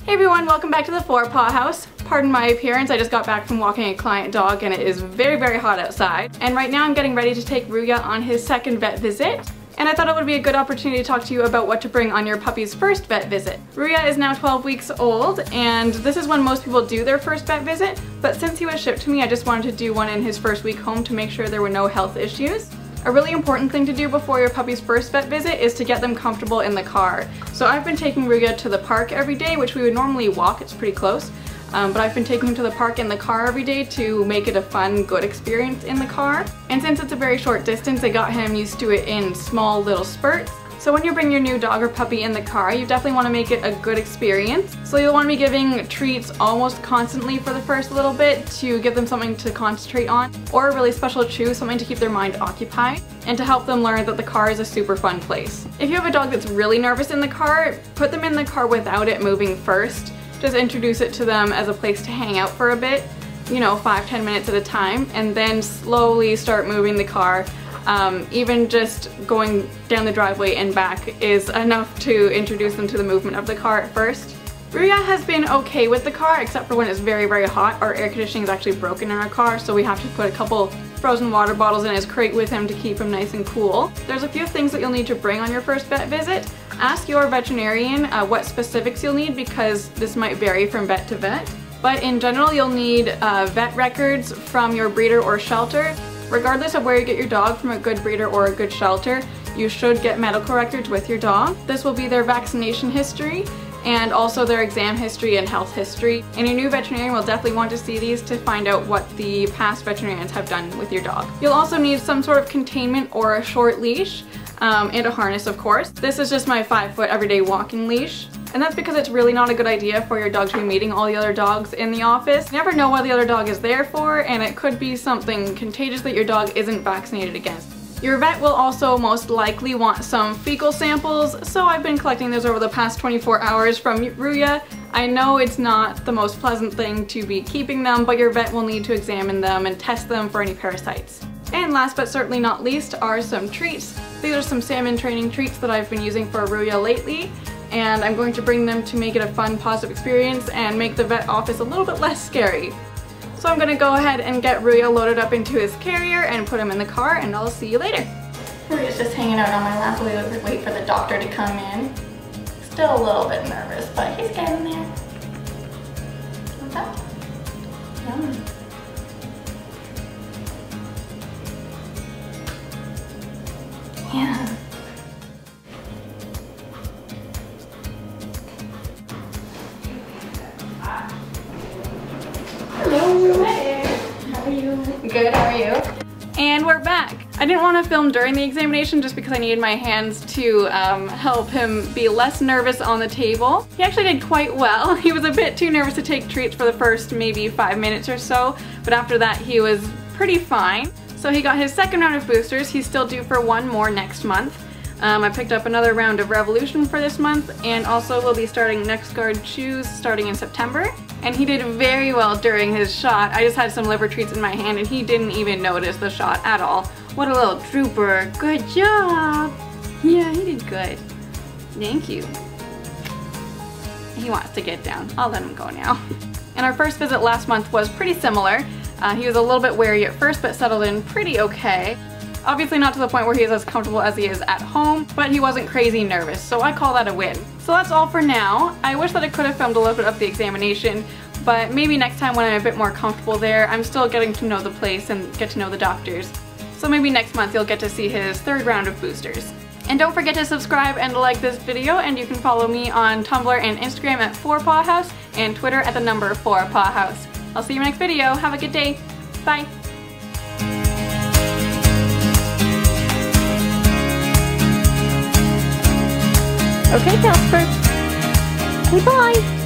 Hey everyone, welcome back to the FourPawHouse. Pardon my appearance, I just got back from walking a client dog and it is very hot outside. And right now I'm getting ready to take Ruya on his second vet visit. And I thought it would be a good opportunity to talk to you about what to bring on your puppy's first vet visit. Ruya is now 12 weeks old and this is when most people do their first vet visit, but since he was shipped to me I just wanted to do one in his first week home to make sure there were no health issues. A really important thing to do before your puppy's first vet visit is to get them comfortable in the car. So I've been taking Ruya to the park every day, which we would normally walk, it's pretty close. But I've been taking him to the park in the car every day to make it a fun, good experience in the car. And since it's a very short distance, I got him used to it in small little spurts. So when you bring your new dog or puppy in the car, you definitely want to make it a good experience. So you'll want to be giving treats almost constantly for the first little bit to give them something to concentrate on, or a really special chew, something to keep their mind occupied, and to help them learn that the car is a super fun place. If you have a dog that's really nervous in the car, put them in the car without it moving first. Just introduce it to them as a place to hang out for a bit, you know, 5-10 minutes at a time, and then slowly start moving the car. Even just going down the driveway and back is enough to introduce them to the movement of the car at first. Ruya has been okay with the car except for when it's very hot. Our air conditioning is actually broken in our car, so we have to put a couple frozen water bottles in his crate with him to keep him nice and cool. There's a few things that you'll need to bring on your first vet visit. Ask your veterinarian what specifics you'll need because this might vary from vet to vet. But in general, you'll need vet records from your breeder or shelter. Regardless of where you get your dog, from a good breeder or a good shelter, you should get medical records with your dog. This will be their vaccination history and also their exam history and health history. And your new veterinarian will definitely want to see these to find out what the past veterinarians have done with your dog. You'll also need some sort of containment or a short leash and a harness, of course. This is just my 5-foot everyday walking leash. And that's because it's really not a good idea for your dog to be meeting all the other dogs in the office. You never know what the other dog is there for, and it could be something contagious that your dog isn't vaccinated against. Your vet will also most likely want some fecal samples, so I've been collecting those over the past 24 hours from Ruya. I know it's not the most pleasant thing to be keeping them, but your vet will need to examine them and test them for any parasites. And last but certainly not least are some treats. These are some salmon training treats that I've been using for Ruya lately, and I'm going to bring them to make it a fun, positive experience and make the vet office a little bit less scary. So I'm gonna go ahead and get Ruya loaded up into his carrier and put him in the car, and I'll see you later. Ruya's just hanging out on my lap while we wait for the doctor to come in. Still a little bit nervous, but he's getting there. What's up? Yum. Yeah. Hello. Hi there. How are you? Good, how are you? And we're back. I didn't want to film during the examination just because I needed my hands to help him be less nervous on the table. He actually did quite well. He was a bit too nervous to take treats for the first maybe 5 minutes or so, but after that he was pretty fine. So he got his second round of boosters. He's still due for one more next month. I picked up another round of Revolution for this month, and also we'll be starting NextGuard chews starting in September. And he did very well during his shot. I just had some liver treats in my hand and he didn't even notice the shot at all. What a little trooper. Good job. Yeah, he did good. Thank you. He wants to get down. I'll let him go now. And our first visit last month was pretty similar. He was a little bit wary at first, but settled in pretty okay. Obviously not to the point where he is as comfortable as he is at home, but he wasn't crazy nervous, so I call that a win. So that's all for now. I wish that I could have filmed a little bit of the examination, but maybe next time when I'm a bit more comfortable there. I'm still getting to know the place and get to know the doctors. So maybe next month you'll get to see his third round of boosters. And don't forget to subscribe and like this video, and you can follow me on Tumblr and Instagram at FourPawHouse and Twitter at the number 4PawHouse. I'll see you in the next video. Have a good day. Bye. Okay, Casper. Say bye.